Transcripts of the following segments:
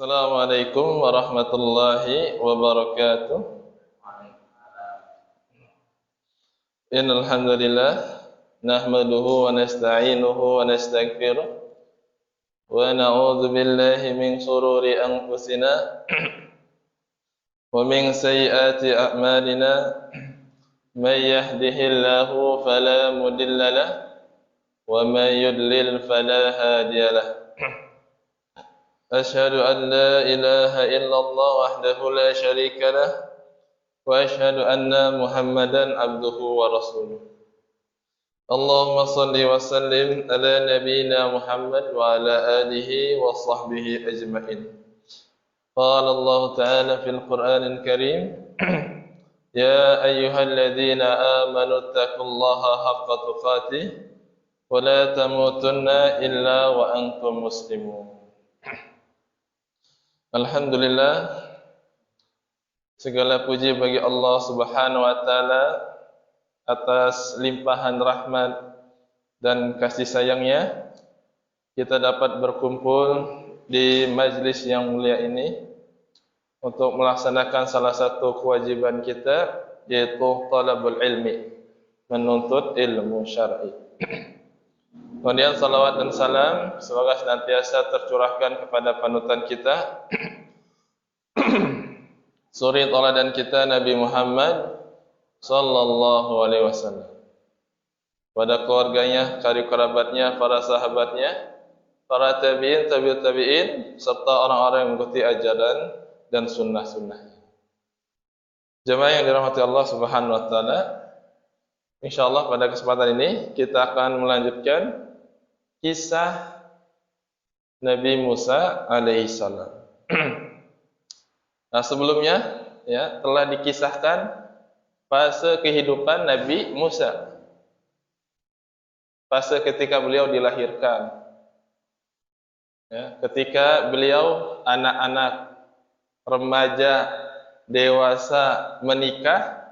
Assalamualaikum warahmatullahi wabarakatuh. Innal hamdalillah nahmaduhu wa nasta'inuhu wa nastaghfiruh wa na'udzu billahi min shururi anfusina wa min sayyiati a'malina. May yahdihillahu fala mudilla lahu wa may yudlil fala hadiya lahu. أشهد أن لا إله إلا الله وحده لا شريك له وأشهد أن محمدا عبده ورسوله. اللهم صل وسلم على نبينا محمد وعلى آله وصحبه أجمعين. قال الله تعالى في القرآن الكريم يا أيها الذين آمنوا اتقوا الله حق تقاته ولا تموتن إلا وأنتم مسلمون. Alhamdulillah, segala puji bagi Allah Subhanahu wa taala atas limpahan rahmat dan kasih sayangnya kita dapat berkumpul di majlis yang mulia ini untuk melaksanakan salah satu kewajiban kita, yaitu talabul ilmi, menuntut ilmu syar'i. Kemudian salawat dan salam semoga senantiasa tercurahkan kepada panutan kita, suri tauladan kita Nabi Muhammad sallallahu alaihi wasallam, pada keluarganya, karib kerabatnya, para sahabatnya, para tabi'in, tabi'ut tabi'in, serta orang-orang yang mengikuti ajaran dan sunnah-sunnahnya. Jemaah yang dirahmati Allah Subhanahu wa taala, insyaallah pada kesempatan ini kita akan melanjutkan kisah Nabi Musa alaihissalam. Nah, sebelumnya ya telah dikisahkan fase kehidupan Nabi Musa, fase ketika beliau dilahirkan, ya, ketika beliau anak-anak, remaja, dewasa, menikah,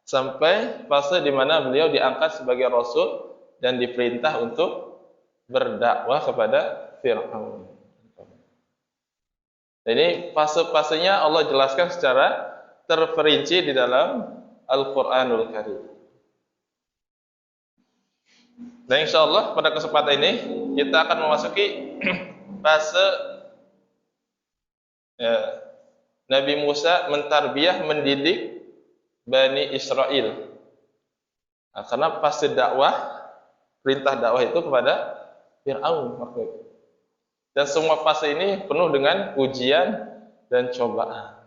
sampai fase di mana beliau diangkat sebagai rasul dan diperintah untuk berdakwah kepada Fir'aun. Ini fase-fasenya Allah jelaskan secara terperinci di dalam Al-Quranul Karim. Dan insyaallah pada kesempatan ini kita akan memasuki fase Nabi Musa mentarbiyah, mendidik Bani Israel. Nah, karena fase dakwah, perintah dakwah itu kepada Fir'aun waktu itu. Dan semua fase ini penuh dengan ujian dan cobaan.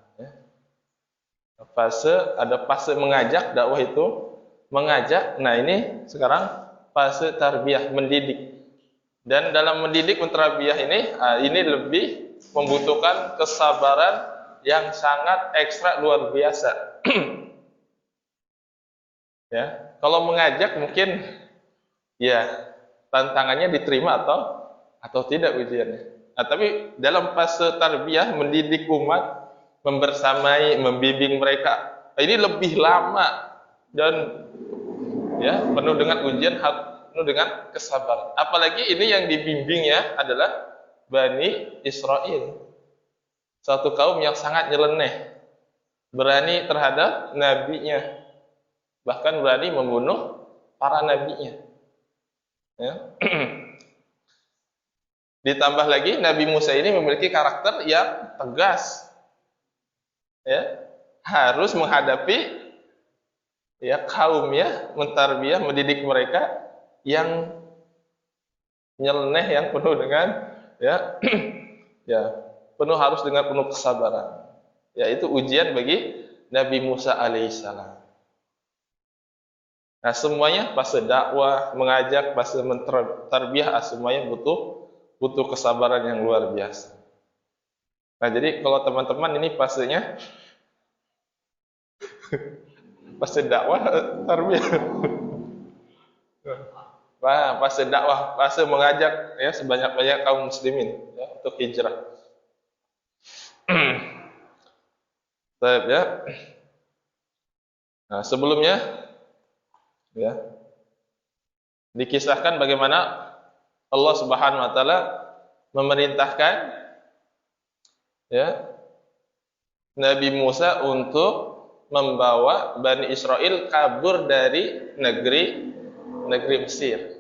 Ada fase mengajak, dakwah itu mengajak. Nah, ini sekarang fase tarbiyah, mendidik. Dan dalam mendidik, mentarbiyah ini lebih membutuhkan kesabaran yang sangat ekstra luar biasa. Ya, kalau mengajak mungkin ya tantangannya diterima atau tidak ujiannya. Nah, tapi dalam fase tarbiyah, mendidik umat, membersamai, membimbing mereka, ini lebih lama dan ya penuh dengan ujian, penuh dengan kesabaran. Apalagi ini yang dibimbingnya adalah Bani Israel, satu kaum yang sangat nyeleneh, berani terhadap nabinya, bahkan berani membunuh para nabinya. Ya. Ditambah lagi Nabi Musa ini memiliki karakter yang tegas, ya, harus menghadapi ya kaumnya, mentarbiyah, mendidik mereka yang nyeleneh, yang penuh dengan ya ya harus dengan penuh kesabaran. Ya, itu ujian bagi Nabi Musa alaihissalam. Nah, semuanya fase dakwah, mengajak, fase mentarbiyah, semuanya butuh kesabaran yang luar biasa. Nah, jadi kalau teman-teman ini fasenya fase dakwah, tarbiyah. Nah, fase dakwah, fase mengajak ya sebanyak-banyak kaum muslimin ya, untuk hijrah. Baik ya. Nah, sebelumnya ya dikisahkan bagaimana Allah Subhanahu wa taala memerintahkan ya, Nabi Musa untuk membawa Bani Israel kabur dari negeri Mesir.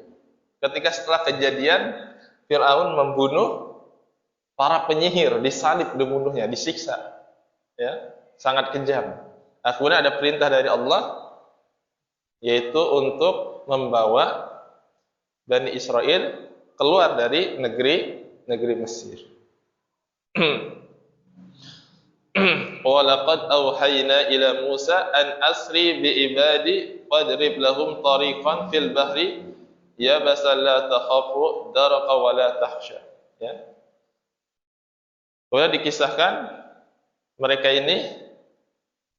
Ketika setelah kejadian Fir'aun membunuh para penyihir, disalib, dibunuhnya, disiksa, ya, sangat kejam. Kemudian ada perintah dari Allah, yaitu untuk membawa Bani Israel keluar dari negeri Mesir. Wa laqad awhayna ila Musa an asri bi ibadi wadrib lahum tariqan fil bahri yabasan la takhafu darqa wa la takhsha. Ya. Kemudian dikisahkan mereka ini,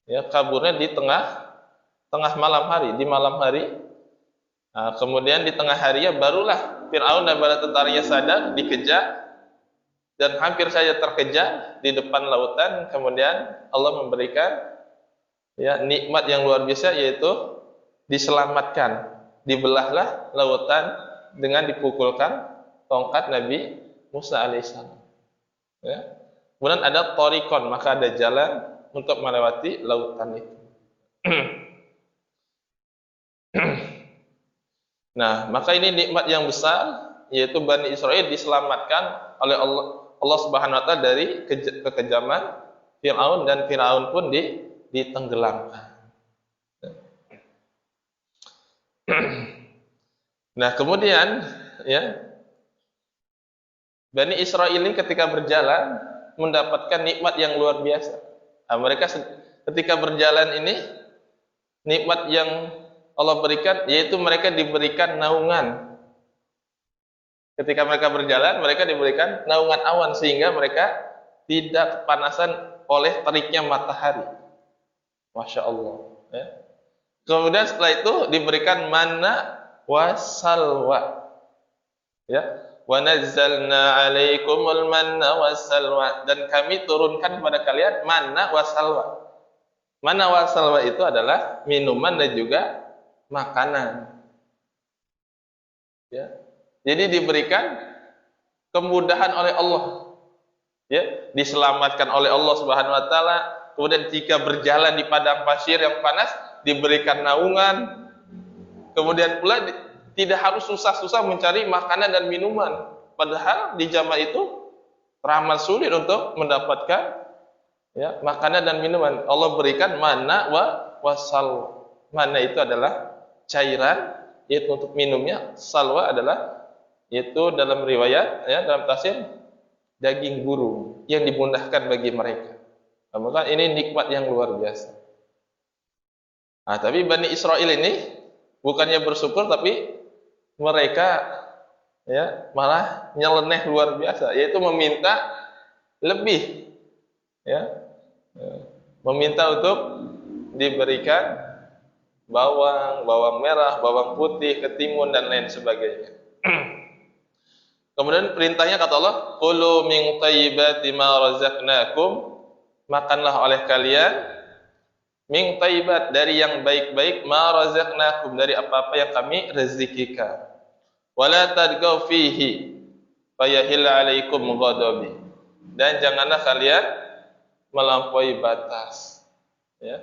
ya, kaburnya di tengah malam hari, di malam hari. Nah, kemudian di tengah harinya barulah Fir'aun dan bala tentaranya sadar, dikejar dan hampir saja terkejar di depan lautan. Kemudian Allah memberikan, ya, nikmat yang luar biasa, yaitu diselamatkan, dibelahlah lautan dengan dipukulkan tongkat Nabi Musa alaihissalam. Ya. Kemudian ada thariqon, maka ada jalan untuk melewati lautan itu. Nah, maka ini nikmat yang besar, yaitu Bani Israel diselamatkan oleh Allah Subhanahu wa taala dari kekejaman Fir'aun, dan Fir'aun pun ditenggelamkan. Nah, kemudian, ya, Bani Israel ini ketika berjalan mendapatkan nikmat yang luar biasa. Nah, mereka ketika berjalan ini, nikmat yang Allah berikan, yaitu mereka diberikan naungan. Ketika mereka berjalan, mereka diberikan naungan awan, sehingga mereka tidak kepanasan oleh teriknya matahari. Masya Allah. Ya. Kemudian setelah itu diberikan manna wasalwa. Ya. Wa nazzalna 'alaikumul manna wassalwa, dan kami turunkan kepada kalian manna wasalwa. Manna wasalwa itu adalah minuman dan juga makanan. Ya. Jadi diberikan kemudahan oleh Allah. Ya, diselamatkan oleh Allah Subhanahu wa taala. Kemudian jika berjalan di padang pasir yang panas diberikan naungan. Kemudian pula tidak harus susah-susah mencari makanan dan minuman. Padahal di zaman itu teramat sulit untuk mendapatkan, ya, makanan dan minuman. Allah berikan manna wasal. Manna itu adalah cairan, yaitu untuk minumnya. Salwa adalah, yaitu dalam riwayat, ya, dalam tafsir, daging burung yang dimudahkan bagi mereka. Nah, maka ini nikmat yang luar biasa. Nah, tapi Bani Israel ini bukannya bersyukur, tapi mereka, ya, malah nyeleneh luar biasa, yaitu meminta lebih, ya, meminta untuk diberikan bawang merah, bawang putih, ketimun dan lain sebagainya. Kemudian perintahnya kata Allah, "Qulu min thayyibati ma razaqnakum," makanlah oleh kalian min thayyibat, dari yang baik-baik, ma razaqnakum, dari apa-apa yang kami rezekikan. Wala tadghaw fihi fayahil 'alaikum ghadabi, dan janganlah kalian melampaui batas, ya,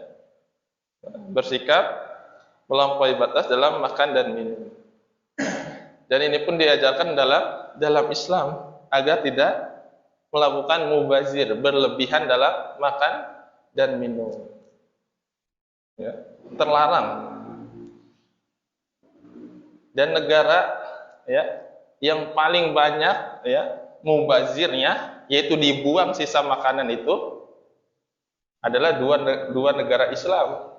bersikap melampaui batas dalam makan dan minum. Dan ini pun diajarkan dalam Islam, agar tidak melakukan mubazir, berlebihan dalam makan dan minum. Ya, terlarang. Dan negara, ya, yang paling banyak, ya, mubazirnya, yaitu dibuang sisa makanan itu, adalah dua negara Islam,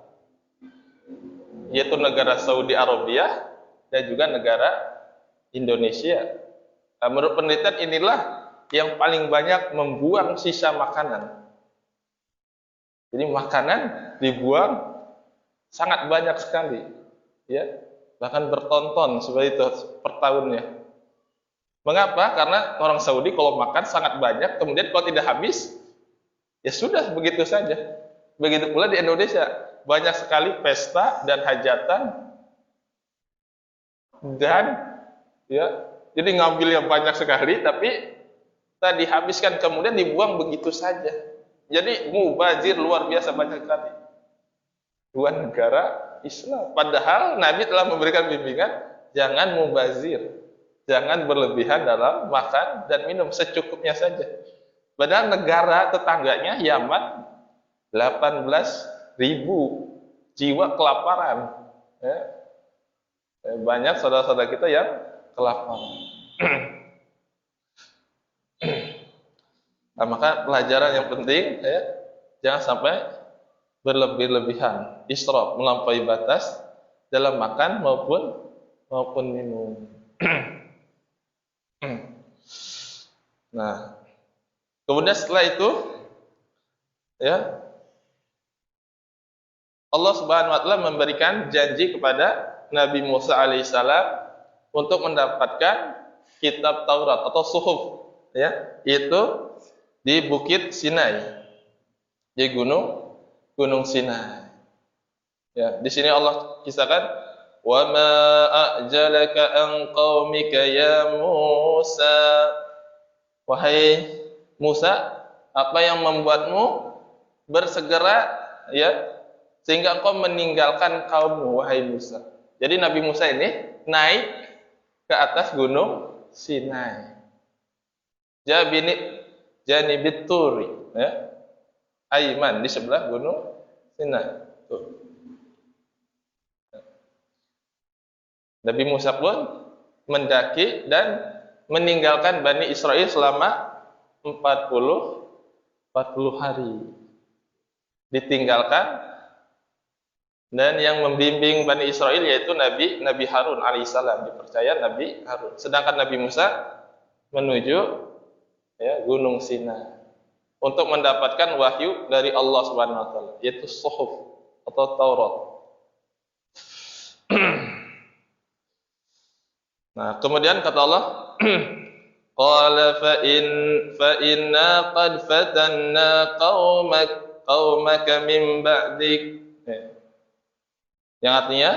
yaitu negara Saudi Arabia dan juga negara Indonesia. Nah, menurut penelitian inilah yang paling banyak membuang sisa makanan. Jadi makanan dibuang sangat banyak sekali, ya, bahkan bertonton seperti itu per tahunnya. Mengapa? Karena orang Saudi kalau makan sangat banyak, kemudian kalau tidak habis, ya sudah, begitu saja. Begitu pula di Indonesia, banyak sekali pesta dan hajatan, dan, ya, jadi ngambil yang banyak sekali, tapi tadi habiskan kemudian dibuang begitu saja. Jadi mubazir luar biasa banyak sekali. Dua negara Islam. Padahal Nabi telah memberikan bimbingan jangan mubazir, jangan berlebihan dalam makan dan minum, secukupnya saja. Padahal negara tetangganya Yaman 18.000 jiwa kelaparan. Ya. Banyak saudara-saudara kita yang kelaparan. Nah, maka pelajaran yang penting, ya, jangan sampai berlebih-lebihan, israf, melampaui batas dalam makan maupun minum. Nah, kemudian setelah itu, ya, Allah Subhanahu wa taala memberikan janji kepada Nabi Musa alaihissalam untuk mendapatkan kitab Taurat atau suhuf, ya, itu di Bukit Sinai, di Gunung Sinai. Ya, di sini Allah kisahkan, "Wa ma a'jalaka an qaumika ya Musa." Wahai Musa, apa yang membuatmu bersegera, ya, sehingga engkau meninggalkan kaummu, wahai Musa. Jadi Nabi Musa ini naik ke atas Gunung Sinai. Janibit Turi, ya. Aiman, di sebelah Gunung Sinai. Tuh. Nabi Musa pun mendaki dan meninggalkan Bani Israel selama 40 hari. Ditinggalkan, dan yang membimbing Bani Israel yaitu Nabi Harun alaihissalam, dipercaya Nabi Harun. Sedangkan Nabi Musa menuju, ya, Gunung Sinai untuk mendapatkan wahyu dari Allah Subhanahu wa taala, yaitu suhuf atau Taurat. Nah, kemudian kata Allah, qala fa inna qad fatanna qaumaka min ba'dik. Yang artinya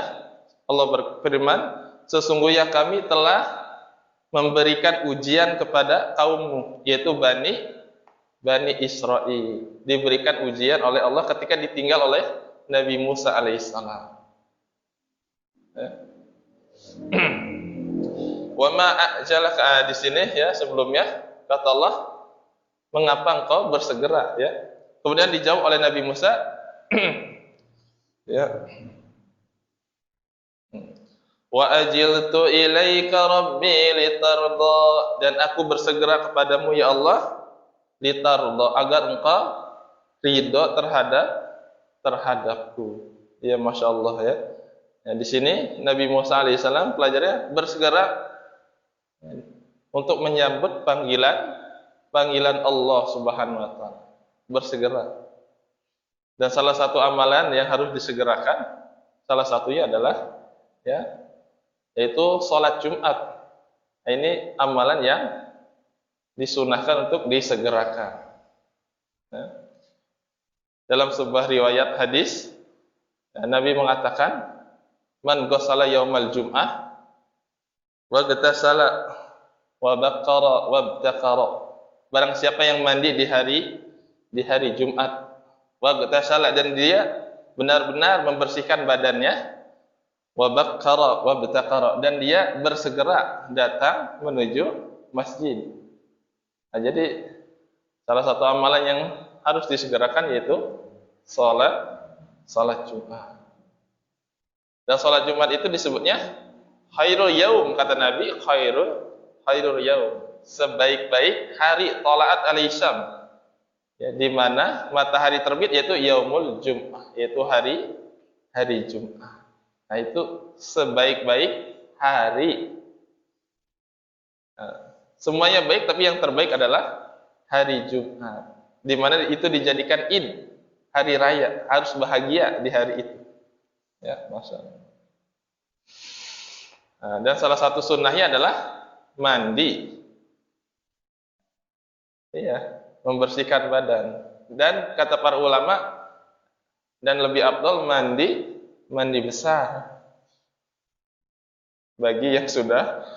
Allah berfirman, sesungguhnya kami telah memberikan ujian kepada kaummu, yaitu Bani Israel. Diberikan ujian oleh Allah ketika ditinggal oleh Nabi Musa alaihissalam. Wa ma a'jalaka, di sini, ya, sebelumnya kata Allah, mengapa engkau bersegera, ya. Kemudian dijawab oleh Nabi Musa, ya, wa ajiltu ilaika rabbi litarda, dan aku bersegera kepadamu ya Allah litarda, agar engkau ridho terhadapku. Ya, Masya Allah, ya. Nah, di sini Nabi Musa alaihissalam pelajarnya bersegera untuk menyambut panggilan Allah Subhanahu wa taala. Bersegera. Dan salah satu amalan yang harus disegerakan, salah satunya adalah, ya, yaitu sholat Jumat. Nah, ini amalan yang disunahkan untuk disegerakan. Ya. Dalam sebuah riwayat hadis, ya, Nabi mengatakan, man ghassala yaumal jum'ah wa ghatasala wa baqara wa btaqara. Barang siapa yang mandi di hari Jumat, wa ghatasala, dan dia benar-benar membersihkan badannya, wa baqara wa btaqara, dan dia bersegera datang menuju masjid. Nah, jadi salah satu amalan yang harus disegerakan yaitu salat Jumat. Dan salat Jumat itu disebutnya khairul yaum, kata Nabi, khairul yaum, sebaik-baik hari tolaat al-isyam, ya, di mana matahari terbit, yaitu yaumul Jum'ah, yaitu hari Jumat. Nah, itu sebaik-baik hari. Nah, semuanya baik, tapi yang terbaik adalah hari Jumat, di mana itu dijadikan id, hari raya, harus bahagia di hari itu. Ya, masalah. Nah, dan salah satu sunnahnya adalah mandi. Iya, membersihkan badan. Dan kata para ulama, dan lebih afdal mandi besar bagi yang sudah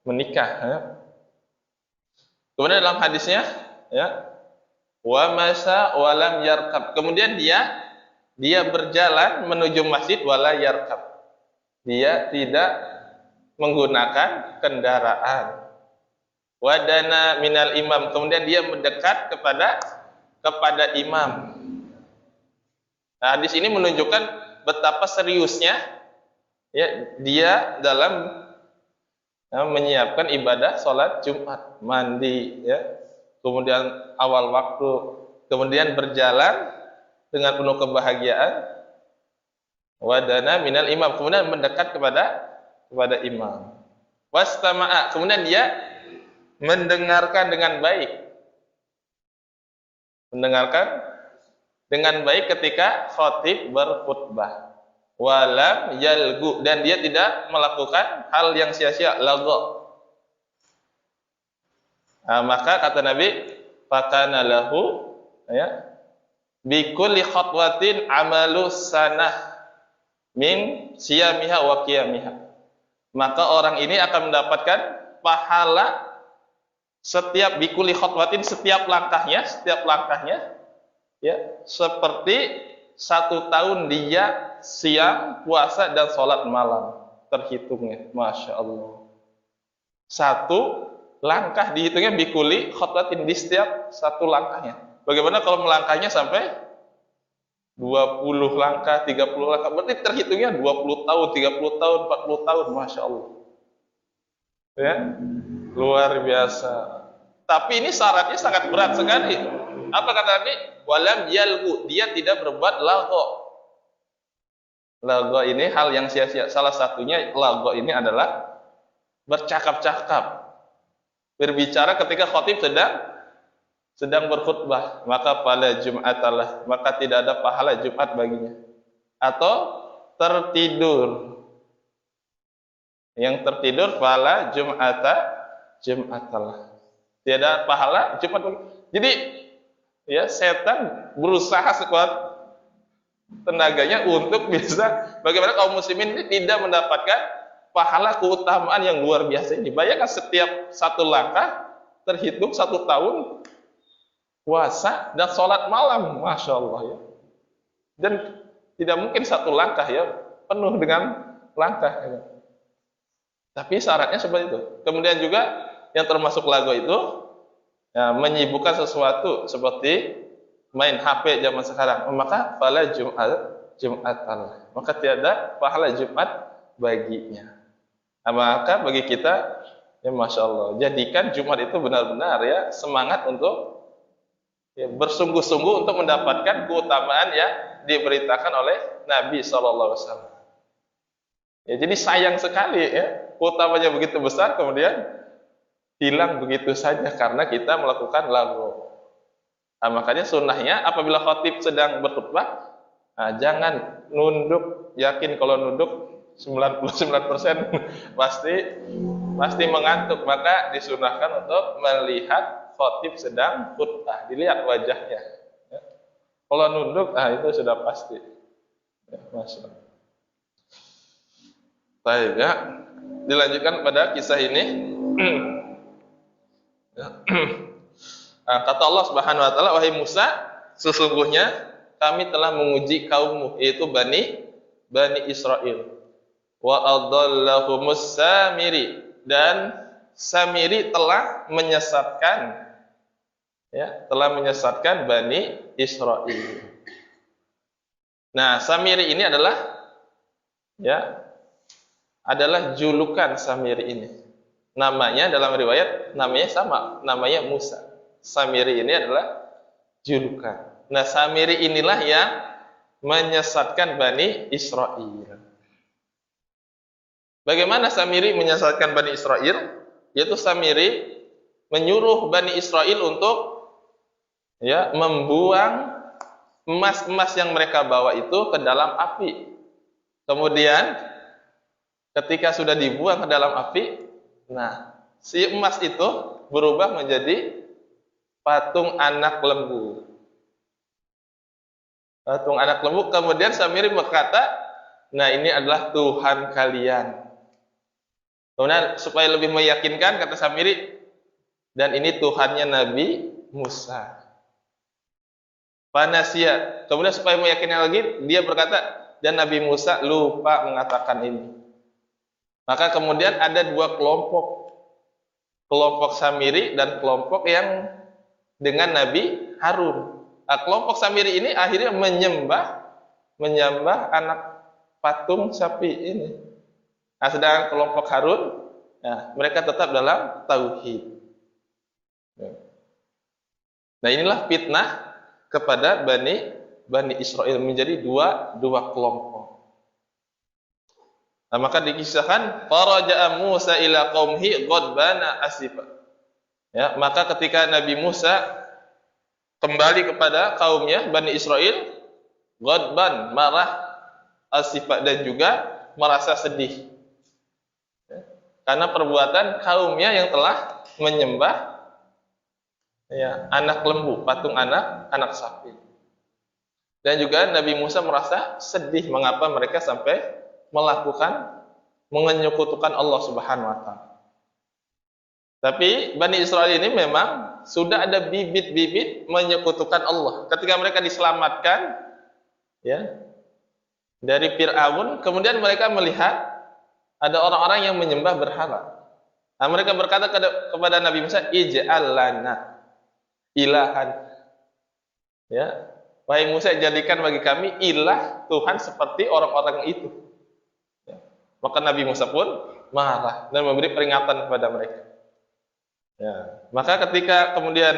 menikah, ya. Kemudian dalam hadisnya, ya, wa masya wa lam yarkab. Kemudian dia berjalan menuju masjid wala yarkab. Dia tidak menggunakan kendaraan. Wadana minal imam. Kemudian dia mendekat kepada imam. Nah, hadis ini menunjukkan betapa seriusnya, ya, dia dalam menyiapkan ibadah sholat Jumat, mandi, ya, kemudian awal waktu, kemudian berjalan dengan penuh kebahagiaan, wadana minal imam, kemudian mendekat kepada imam, wastama'a, kemudian dia mendengarkan dengan baik ketika khatib berkhutbah. Walam yalgu, dan dia tidak melakukan hal yang sia-sia, lagho. Nah, maka kata Nabi, fakana lahu, ya, bi kulli khatwatin amalu sanah min siyamiha wa qiyamiha. Maka orang ini akan mendapatkan pahala setiap bi kulli khatwatin, setiap langkahnya, ya, seperti 1 tahun dia siang, puasa, dan sholat malam. Terhitungnya, Masya Allah. 1 langkah dihitungnya bikuli khotbatin, di setiap 1 langkahnya. Bagaimana kalau melangkahnya sampai 20 langkah, 30 langkah, berarti terhitungnya 20 tahun, 30 tahun, 40 tahun, Masya Allah. Ya, luar biasa. Tapi ini syaratnya sangat berat sekali. Apa kata Nabi? Walam yalgu, dia tidak berbuat lagho. Lagho ini hal yang sia-sia. Salah satunya lagho ini adalah bercakap-cakap, berbicara ketika khatib sedang berkhutbah, maka pada Jum'atalah, maka tidak ada pahala Jumat baginya. Atau tertidur. Yang tertidur pada Jum'atalah. Tidak pahala Jumat baginya. Jadi, ya, setan berusaha sekuat tenaganya untuk bisa bagaimana kaum muslimin ini tidak mendapatkan pahala keutamaan yang luar biasa ini. Bayangkan setiap 1 langkah terhitung 1 tahun puasa dan sholat malam, Masya Allah, ya. Dan tidak mungkin 1 langkah, ya, penuh dengan langkah, ya. Tapi syaratnya seperti itu. Kemudian juga yang termasuk lagu itu, ya, menyibukkan sesuatu seperti main HP zaman sekarang, maka pahala Jum'atan, maka tiada pahala Jumat baginya. Nah, maka bagi kita, ya, Masya Allah, jadikan Jumat itu benar-benar, ya, semangat untuk, ya, bersungguh-sungguh untuk mendapatkan keutamaan yang diberitakan oleh Nabi SAW. Ya, jadi sayang sekali, ya, keutamanya begitu besar kemudian hilang begitu saja karena kita melakukan lagho. Nah, makanya sunnahnya apabila khatib sedang berkhutbah, nah, jangan nunduk. Yakin kalau nunduk 99% pasti mengantuk. Maka disunahkan untuk melihat khatib sedang khutbah, dilihat wajahnya, ya. Kalau nunduk, itu sudah pasti, ya, Masya Allah. Baik, ya. Dilanjutkan pada kisah ini. Ya. Kata Allah Subhanahu wa taala, wahai Musa, sesungguhnya kami telah menguji kaummu, yaitu Bani Israel. Wa adhallahumus Samiri, dan Samiri telah menyesatkan, ya, Bani Israel. Nah, Samiri ini adalah, ya, julukan Samiri ini. Namanya dalam riwayat namanya sama, namanya Musa. Samiri ini adalah julukan. Nah, Samiri inilah yang menyesatkan Bani Israel. Bagaimana Samiri menyesatkan Bani Israel? Yaitu Samiri menyuruh Bani Israel untuk, ya, membuang emas-emas yang mereka bawa itu ke dalam api. Kemudian ketika sudah dibuang ke dalam api, nah, si emas itu berubah menjadi patung anak lembu. Patung anak lembu. Kemudian Samiri berkata, nah, ini adalah Tuhan kalian. Kemudian supaya lebih meyakinkan, kata Samiri, dan ini Tuhannya Nabi Musa. Fanasiya. Kemudian supaya meyakinkan lagi, dia berkata, dan Nabi Musa lupa mengatakan ini. Maka kemudian ada dua kelompok. Kelompok Samiri dan kelompok yang dengan Nabi Harun. Nah, kelompok Samiri ini akhirnya menyembah anak patung sapi ini. Nah, sedangkan kelompok Harun, nah, mereka tetap dalam tauhid. Nah, inilah fitnah kepada Bani Israel, menjadi dua kelompok. Nah, maka dikisahkan faraja'a Musa ila qaumhi ghadbana asifa. Ya, maka ketika Nabi Musa kembali kepada kaumnya Bani Israel, ghadban, marah, asifa, dan juga merasa sedih. Ya, karena perbuatan kaumnya yang telah menyembah anak lembu, patung anak sapi. Dan juga Nabi Musa merasa sedih mengapa mereka sampai menyekutukan Allah Subhanahu wa taala. Tapi Bani Israel ini memang sudah ada bibit-bibit menyekutukan Allah. Ketika mereka diselamatkan dari Fir'aun, kemudian mereka melihat ada orang-orang yang menyembah berhala. Nah, mereka berkata kepada Nabi Musa, ij'al lana ilahan. Wahai Musa, jadikan bagi kami ilah Tuhan seperti orang-orang itu. Maka Nabi Musa pun marah dan memberi peringatan kepada mereka. Maka ketika kemudian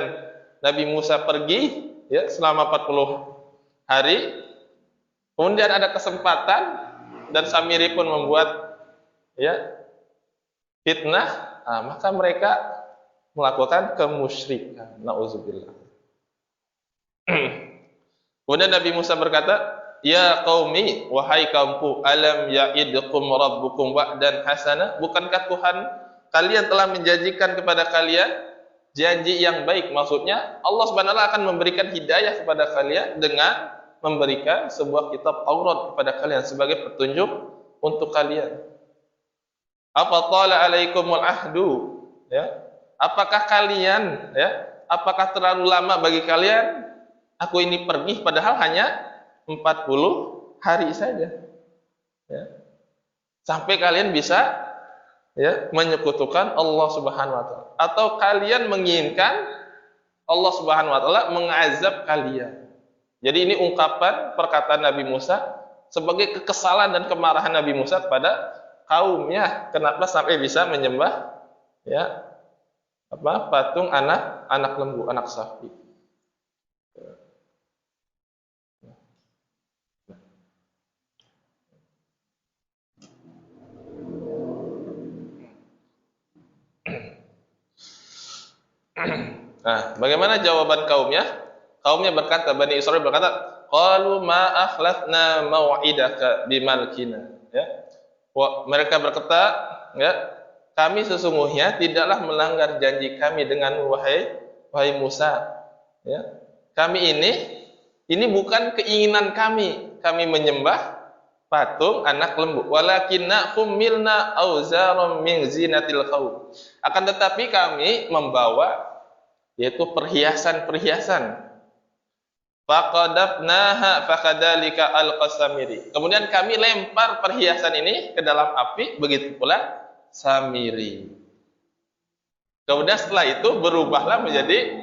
Nabi Musa pergi selama 40 hari, kemudian ada kesempatan dan Samiri pun membuat fitnah, maka mereka melakukan kemusyrikan. Nauzubillah. Kemudian Nabi Musa berkata, ya qaumi, wahai kaumku, alam ya'idkum rabbukum wa'dan hasana, bukankah Tuhan kalian telah menjanjikan kepada kalian janji yang baik? Maksudnya Allah Subhanahu wa taala akan memberikan hidayah kepada kalian dengan memberikan sebuah kitab Taurat kepada kalian sebagai petunjuk untuk kalian. Apa tala alaikumul ahdu, apakah kalian apakah terlalu lama bagi kalian aku ini pergi, padahal hanya 40 hari saja. Sampai kalian bisa menyekutukan Allah Subhanahu wa taala, atau kalian menginginkan Allah Subhanahu wa taala mengazab kalian. Jadi ini ungkapan perkataan Nabi Musa sebagai kekesalan dan kemarahan Nabi Musa kepada kaumnya, kenapa sampai bisa menyembah patung anak lembu, anak sapi. Nah, bagaimana jawaban kaumnya? Kaumnya berkata, Bani Israil berkata, qalu ma akhlafna mau'idaka bimalkina. Mereka berkata, kami sesungguhnya tidaklah melanggar janji kami dengan wahai Musa. Kami ini bukan keinginan kami menyembah patung anak lembu. Walakinna humilna auzarum min zinatil qaum. Akan tetapi kami membawa yaitu perhiasan-perhiasan. Faqadafnaha fakadzalika alqasamiri. Kemudian kami lempar perhiasan ini ke dalam api, begitu pula Samiri. Kemudian setelah itu berubahlah menjadi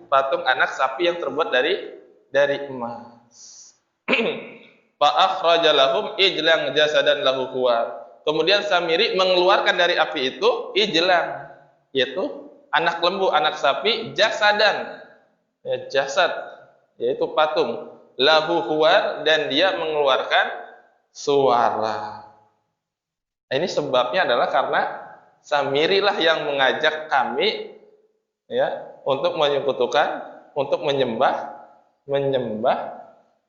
patung anak sapi yang terbuat dari emas. Fa akhraja lahum ijlan jasadan lahu huwa. Kemudian Samiri mengeluarkan dari api itu ijlan, yaitu anak lembu, anak sapi, jasadan, jasad, yaitu patung, lahu huwa, dan dia mengeluarkan suara. Nah, ini sebabnya adalah karena Samiri lah yang mengajak kami untuk menyekutukan, untuk menyembah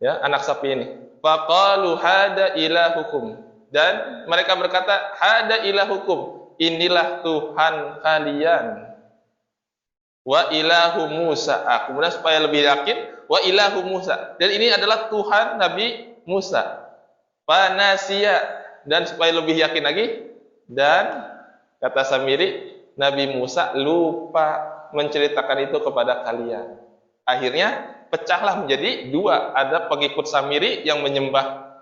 anak sapi ini. Faqalu hada ilahukum, dan mereka berkata hada ilahukum, inilah Tuhan kalian. Wa ilahu Musa. Kemudian supaya lebih yakin, wa ilahu Musa, dan ini adalah Tuhan Nabi Musa. Fanasiya, dan supaya lebih yakin lagi, dan kata Samiri, Nabi Musa lupa menceritakan itu kepada kalian. Akhirnya pecahlah menjadi dua. Ada pengikut Samiri yang menyembah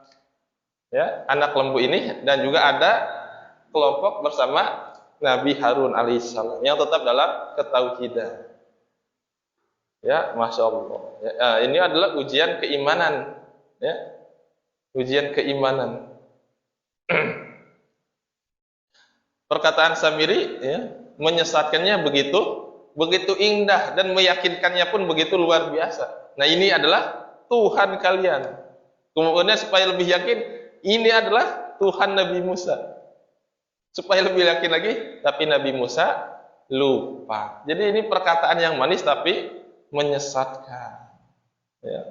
ya anak lembu ini, dan juga ada kelompok bersama Nabi Harun alaihissalam yang tetap dalam ketauhidan. Ya, masya Allah. Ya, ini adalah ujian keimanan. Ya, ujian keimanan. Perkataan Samiri ya, menyesatkannya begitu indah dan meyakinkannya pun begitu luar biasa. Nah, ini adalah Tuhan kalian. Kemudian supaya lebih yakin, ini adalah Tuhan Nabi Musa. Supaya lebih yakin lagi, tapi Nabi Musa lupa. Jadi ini perkataan yang manis tapi menyesatkan. Ya.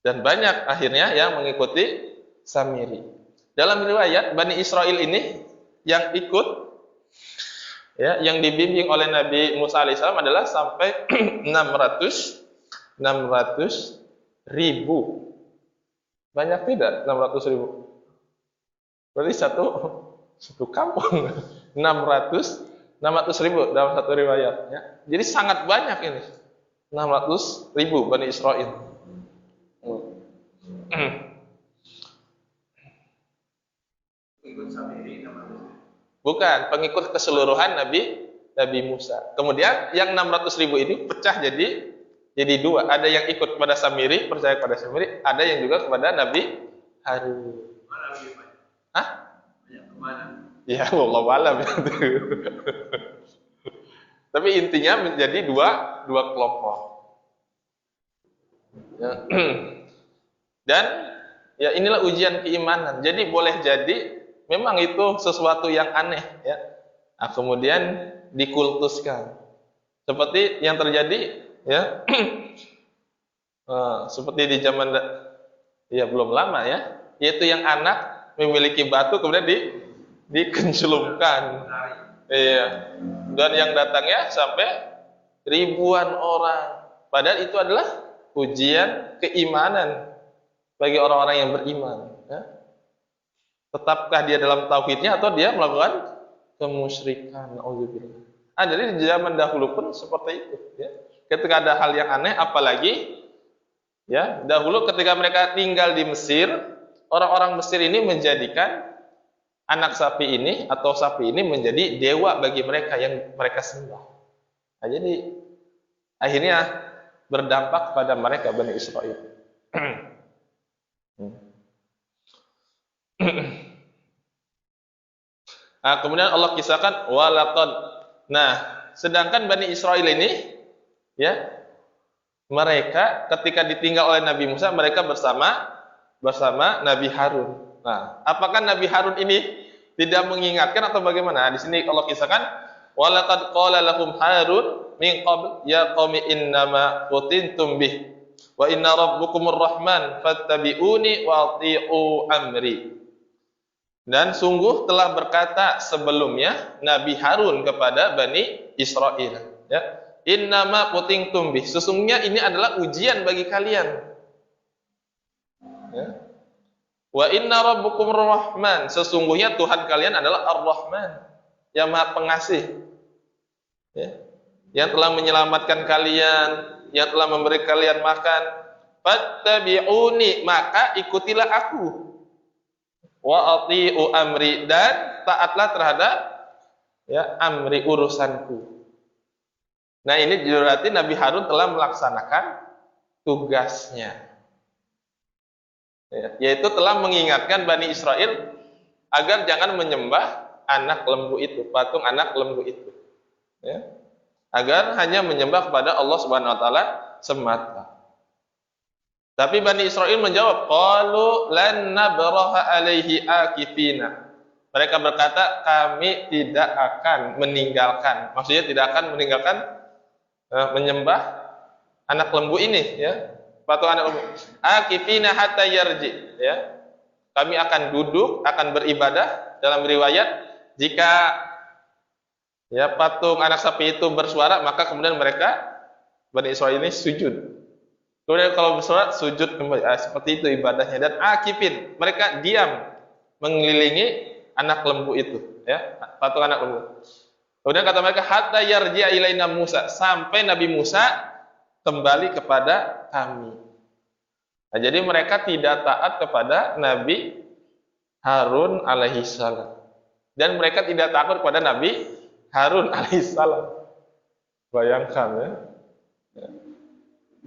Dan banyak akhirnya yang mengikuti Samiri. Dalam riwayat Bani Israel ini yang ikut, ya, yang dibimbing oleh Nabi Musa alaihissalam adalah sampai 600 ribu. Banyak tidak 600 ribu? Berarti satu kampung 600 ribu dalam satu riwayat. Ya. Jadi sangat banyak ini 600 ribu Bani Israel. Bukan, pengikut keseluruhan Nabi Musa. Kemudian yang 600 ribu ini pecah jadi dua. Ada yang ikut kepada Samiri, percaya kepada Samiri. Ada yang juga kepada Nabi Harun. Hah? Ya, wallahu alam. Tapi intinya menjadi dua kelompok. Ya. Dan ya inilah ujian keimanan. Jadi boleh jadi memang itu sesuatu yang aneh, ya. Nah, kemudian dikultuskan. Seperti yang terjadi, ya, seperti di zaman ya belum lama, ya, yaitu yang anak memiliki batu kemudian dikencelupkan, iya, dan yang datangnya sampai ribuan orang. Padahal itu adalah ujian keimanan bagi orang-orang yang beriman. Ya. Tetapkah dia dalam tauhidnya atau dia melakukan kemusyrikan? Jadi di zaman dahulu pun seperti itu. Ya. Ketika ada hal yang aneh, apalagi ya dahulu ketika mereka tinggal di Mesir, orang-orang Mesir ini menjadikan anak sapi ini atau sapi ini menjadi dewa bagi mereka yang mereka sembah. Nah, jadi akhirnya berdampak pada mereka Bani Israel. Nah, kemudian Allah kisahkan walaqad. Nah, sedangkan Bani Israel ini, ya, mereka ketika ditinggal oleh Nabi Musa, mereka bersama Nabi Harun. Nah, apakah Nabi Harun ini tidak mengingatkan atau bagaimana? Di sini Allah kisahkan walaqad qala lahum Harun min qabl ya qaumi innama futintum bih wa inna rabbukumur rahman fattabi'uni wa athi'u amri. Dan sungguh telah berkata sebelumnya Nabi Harun kepada Bani Israel, ya, innama futintum bih, sesungguhnya ini adalah ujian bagi kalian, ya. Wa inna rabbukumur rahman, sesungguhnya Tuhan kalian adalah Ar-Rahman, yang Maha Pengasih, ya, yang telah menyelamatkan kalian, yang telah memberi kalian makan. Fattabi'uni, maka ikutilah aku. Wa athi'u amri, dan taatlah terhadap, ya, amri, urusanku. Nah, ini berarti Nabi Harun telah melaksanakan tugasnya, ya, yaitu telah mengingatkan Bani Israel agar jangan menyembah anak lembu itu, patung anak lembu itu, ya, agar hanya menyembah kepada Allah Subhanahu wa taala semata. Tapi Bani Israel menjawab, qalu lan nabraha alaihi akifina. Mereka berkata, kami tidak akan meninggalkan, maksudnya tidak akan meninggalkan menyembah anak lembu ini, ya, patung anak lembu. Akifina hatta yarji, ya. Kami akan duduk, akan beribadah. Dalam riwayat, jika, ya, patung anak sapi itu bersuara, maka kemudian mereka Bani Israel ini sujud. Kemudian kalau bersolat sujud kembali. Seperti itu ibadahnya. Dan akifin, mereka diam mengelilingi anak lembu itu, ya, patung anak lembu. Kemudian kata mereka, hatta yarji'a ilaina Musa, sampai Nabi Musa kembali kepada kami. Nah, jadi mereka tidak taat kepada Nabi Harun alaihissalam, dan mereka tidak takut kepada Nabi Harun alaihissalam. Bayangkan, ya.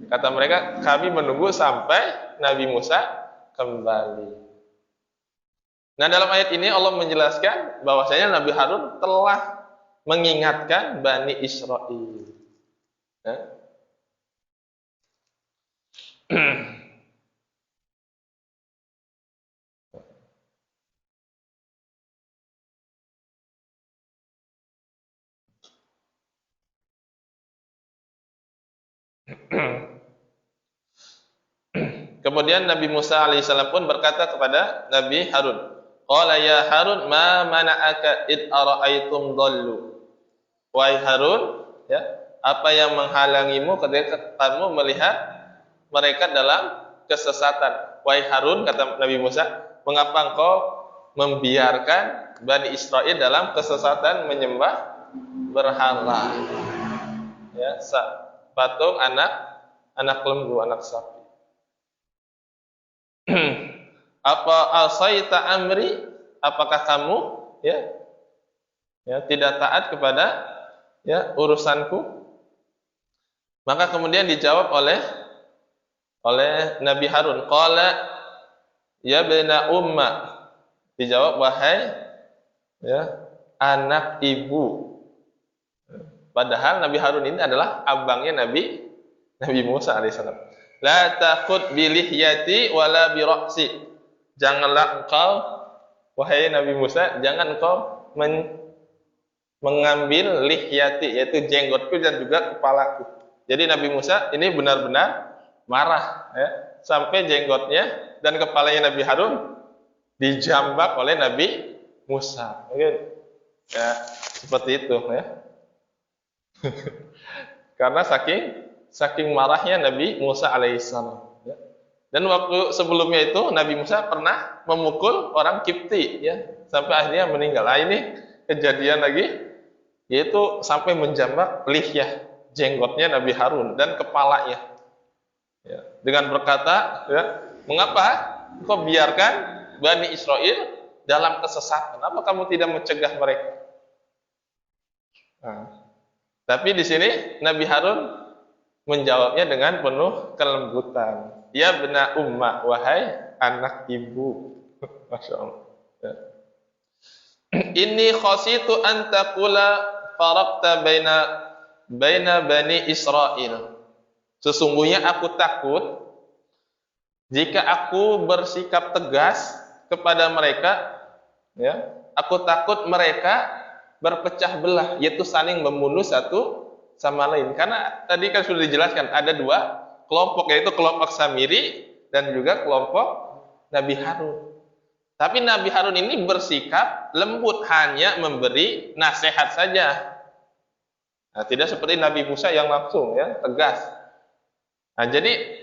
Kata mereka, kami menunggu sampai Nabi Musa kembali. Nah, dalam ayat ini Allah menjelaskan bahwasanya Nabi Harun telah mengingatkan Bani Israel. Ya. Kemudian Nabi Musa alaihissalam pun berkata kepada Nabi Harun, qala ya Harun ma mana'aka id ara'aitum dhallu. Wahai Harun, ya, apa yang menghalangimu ketika kamu melihat mereka dalam kesesatan? Wahai Harun, kata Nabi Musa, mengapa engkau membiarkan Bani Israel dalam kesesatan menyembah berhala? Ya, patung anak lembu, anak sapi. Apa asaita amri? Apakah kamu tidak taat kepada urusanku? Maka kemudian dijawab oleh Nabi Harun, qala ya bena umma, dijawab wahai anak ibu. Padahal Nabi Harun ini adalah abangnya Nabi Musa alaihissalam. La takhud bi lihyati wala bi ra'si. Janganlah engkau, wahai Nabi Musa, jangan engkau mengambil lihyati, yaitu jenggotku dan juga kepalaku. Jadi Nabi Musa ini benar-benar marah, ya, sampai jenggotnya dan kepalanya Nabi Harun dijambak oleh Nabi Musa. Ya, seperti itu, ya. Karena saking marahnya Nabi Musa alaihissalam. Ya. Dan waktu sebelumnya itu Nabi Musa pernah memukul orang Kipti, ya, sampai akhirnya meninggal. Nah, ini kejadian lagi, yaitu sampai menjambak lihyah, jenggotnya Nabi Harun dan kepalanya. Ya. Dengan berkata, ya, mengapa kau biarkan Bani Israel dalam kesesatan? Apa kamu tidak mencegah mereka? Nah, tapi di sini Nabi Harun menjawabnya dengan penuh kelembutan. Ya bena umma, wahai anak ibu. Masya Allah. Ya. Inni khasitu an taqula faraqta baina bani Israel. Sesungguhnya aku takut jika aku bersikap tegas kepada mereka, ya, aku takut mereka berpecah belah, yaitu saling membunuh satu sama lain. Karena tadi kan sudah dijelaskan ada dua kelompok, yaitu kelompok Samiri dan juga kelompok Nabi Harun. Tapi Nabi Harun ini bersikap lembut, hanya memberi nasihat saja. Nah, tidak seperti Nabi Musa yang langsung, ya, tegas. Nah, jadi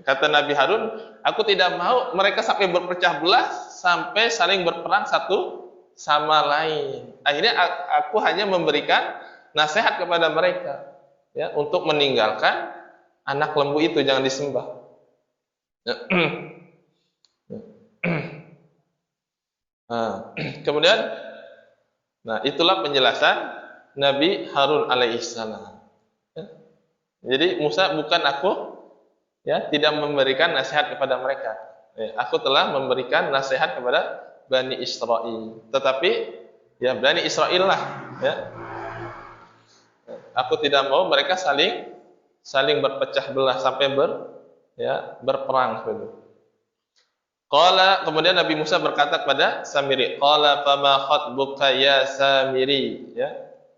kata Nabi Harun, aku tidak mau mereka sampai berpecah belah, sampai saling berperang satu sama lain. Akhirnya aku hanya memberikan nasihat kepada mereka, ya, untuk meninggalkan anak lembu itu, jangan disembah. Kemudian, nah, itulah penjelasan Nabi Harun alaihissalam. Ya. Jadi Musa, bukan aku, ya, tidak memberikan nasihat kepada mereka. Ya, aku telah memberikan nasihat kepada Bani Israel. Tetapi, ya, Bani Israel lah, ya. Aku tidak mau mereka saling berpecah belah sampai berperang. Kemudian Nabi Musa berkata kepada Samiri, qala fama khatbuka ya Samiri, ya.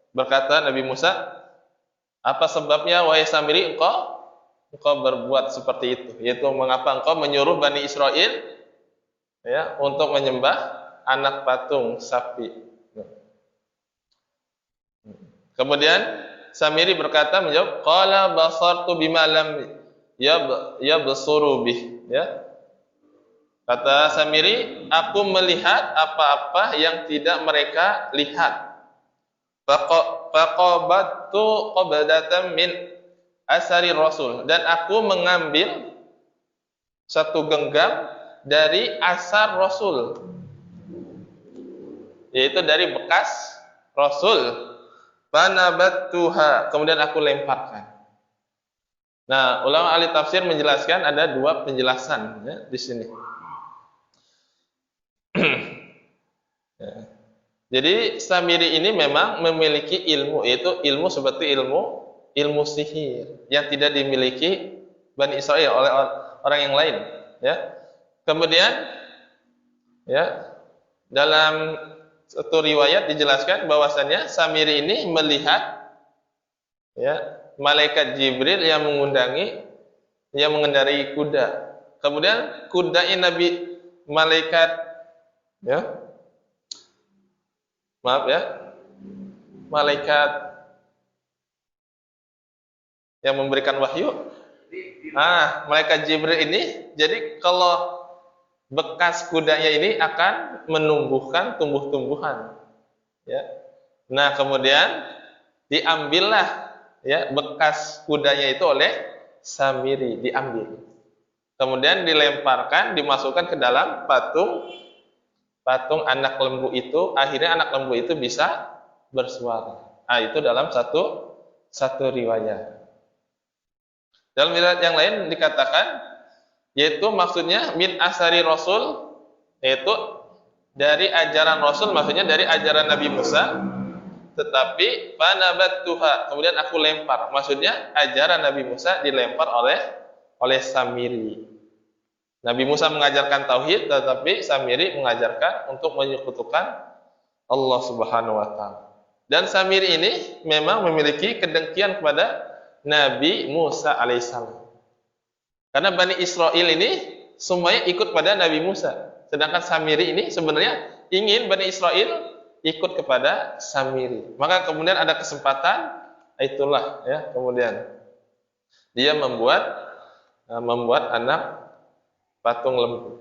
Berkata Nabi Musa, apa sebabnya wahai Samiri engkau berbuat seperti itu? Yaitu mengapa engkau menyuruh Bani Israel, ya, untuk menyembah anak patung sapi. Kemudian Samiri berkata, menjawab, qala basartu bima lam yabsuru bih, ya. Kata Samiri, aku melihat apa-apa yang tidak mereka lihat. Faqabattu qabdatan min asari Rasul, dan aku mengambil satu genggam dari asar Rasul, yaitu dari bekas Rasul. Fanabattuha, kemudian aku lemparkan. Nah, ulama ahli tafsir menjelaskan ada dua penjelasan ya, di sini. Ya. Jadi Samiri ini memang memiliki ilmu, yaitu ilmu seperti ilmu sihir yang tidak dimiliki Bani Israel oleh orang yang lain. Ya. Kemudian, ya, dalam satu riwayat dijelaskan bahwasannya Samiri ini melihat, ya, malaikat Jibril yang mengendarai kuda. Kemudian kudanya malaikat, ya, maaf ya, malaikat yang memberikan wahyu. Malaikat Jibril ini, jadi kalau bekas kudanya ini akan menumbuhkan tumbuh-tumbuhan. Ya. Nah, kemudian diambillah, ya, bekas kudanya itu oleh Samiri, diambil. Kemudian dilemparkan, dimasukkan ke dalam patung anak lembu itu. Akhirnya anak lembu itu bisa bersuara. Itu dalam satu riwayat. Dalam riwayat yang lain dikatakan, yaitu maksudnya min asari Rasul, yaitu dari ajaran Rasul, maksudnya dari ajaran Nabi Musa. Tetapi fanabattuha, kemudian aku lempar, maksudnya ajaran Nabi Musa dilempar oleh Samiri. Nabi Musa mengajarkan tauhid, tetapi Samiri mengajarkan untuk menyekutukan Allah Subhanahu wa taala. Dan Samiri ini memang memiliki kedengkian kepada Nabi Musa alaihissalam. Karena Bani Israel ini semuanya ikut pada Nabi Musa. Sedangkan Samiri ini sebenarnya ingin Bani Israel ikut kepada Samiri. Maka kemudian ada kesempatan, itulah, ya, kemudian dia membuat anak patung lembu.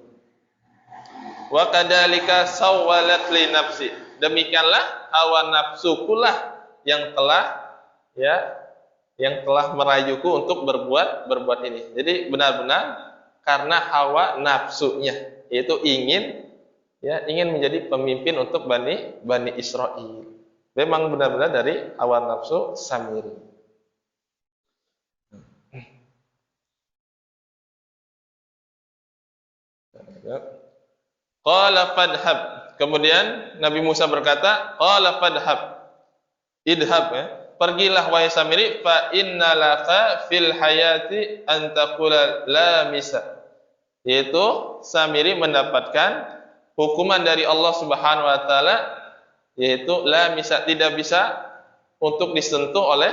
Wa kadzalika sawwalat li nafsi. Demikianlah hawa nafsukulah yang telah merayuku untuk berbuat ini. Jadi benar-benar karena hawa nafsunya, yaitu ingin menjadi pemimpin untuk Bani Israel. Memang benar-benar dari hawa nafsu Samiri. Qala fadhhab. Kemudian Nabi Musa berkata, qala fadhhab. Idhab, ya. Pergilah wahai Samiri, fa innalaka fil hayati an taqula la misa. Yaitu Samiri mendapatkan hukuman dari Allah Subhanahu wa taala, yaitu la misa, tidak bisa untuk disentuh oleh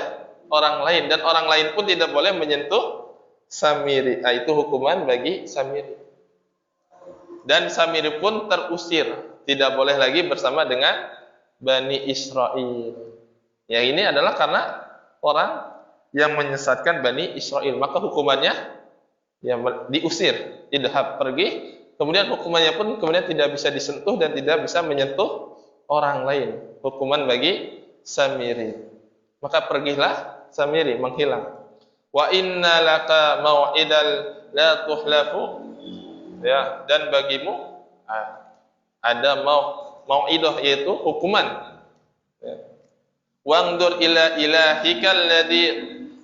orang lain, dan orang lain pun tidak boleh menyentuh Samiri. Itu hukuman bagi Samiri. Dan Samiri pun terusir, tidak boleh lagi bersama dengan Bani Israel. Ya, ini adalah karena orang yang menyesatkan Bani Israel, maka hukumannya diusir, idhab, pergi. Kemudian hukumannya pun kemudian tidak bisa disentuh dan tidak bisa menyentuh orang lain. Hukuman bagi Samiri. Maka pergilah Samiri, menghilang. Wa inna laka mau'idal la tuhlafu. Ya, dan bagimu ada mau'idah, yaitu hukuman. Ya. Wangdur ila ilahikal ladzi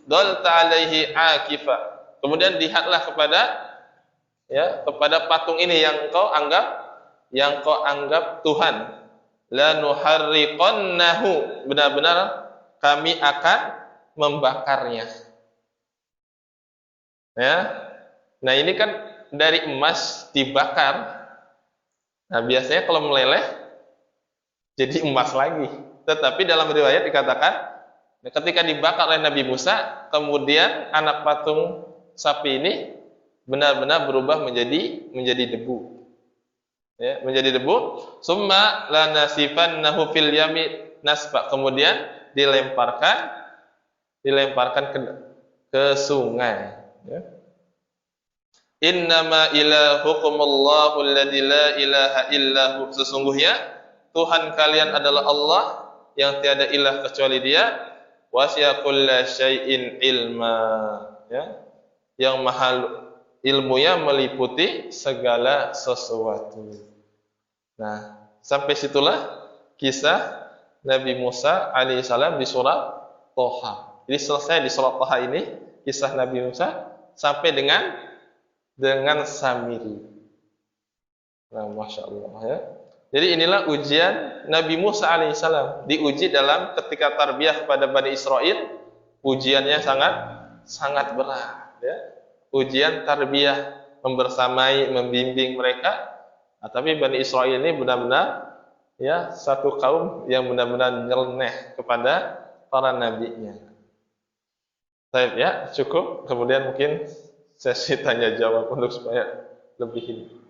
dalta alaihi akifa. Kemudian lihatlah kepada patung ini yang kau anggap Tuhan. La nuharriqannahu, benar-benar kami akan membakarnya. Ya. Nah, ini kan dari emas dibakar. Nah, biasanya kalau meleleh jadi emas lagi. Tetapi dalam riwayat dikatakan ketika dibakar oleh Nabi Musa, kemudian anak patung sapi ini benar-benar berubah menjadi debu. Ya, menjadi debu. Summa lanasifannahu fil yami nasfa. Kemudian dilemparkan ke sungai. Ya. Innama ilahukumullahu alladzi la ilaha illahu. Sesungguhnya Tuhan kalian adalah Allah yang tiada ilah kecuali Dia. Wasi'a kulla syai'in ilma. Ya. Yang maha ilmunya meliputi segala sesuatu. Nah, sampai situlah kisah Nabi Musa alaihissalam di surat Toha. Jadi selesai di surat Toha ini kisah Nabi Musa sampai dengan Samiri. Nah, masya Allah ya. Jadi inilah ujian Nabi Musa alaihissalam, diuji dalam ketika tarbiyah kepada Bani Israel, ujiannya sangat berat. Ya. Ujian tarbiyah membersamai, membimbing mereka. Nah, tapi Bani Israel ini benar-benar ya satu kaum yang benar-benar nyeleneh kepada para nabinya. Baik ya, cukup. Kemudian mungkin sesi tanya jawab untuk supaya lebih ini.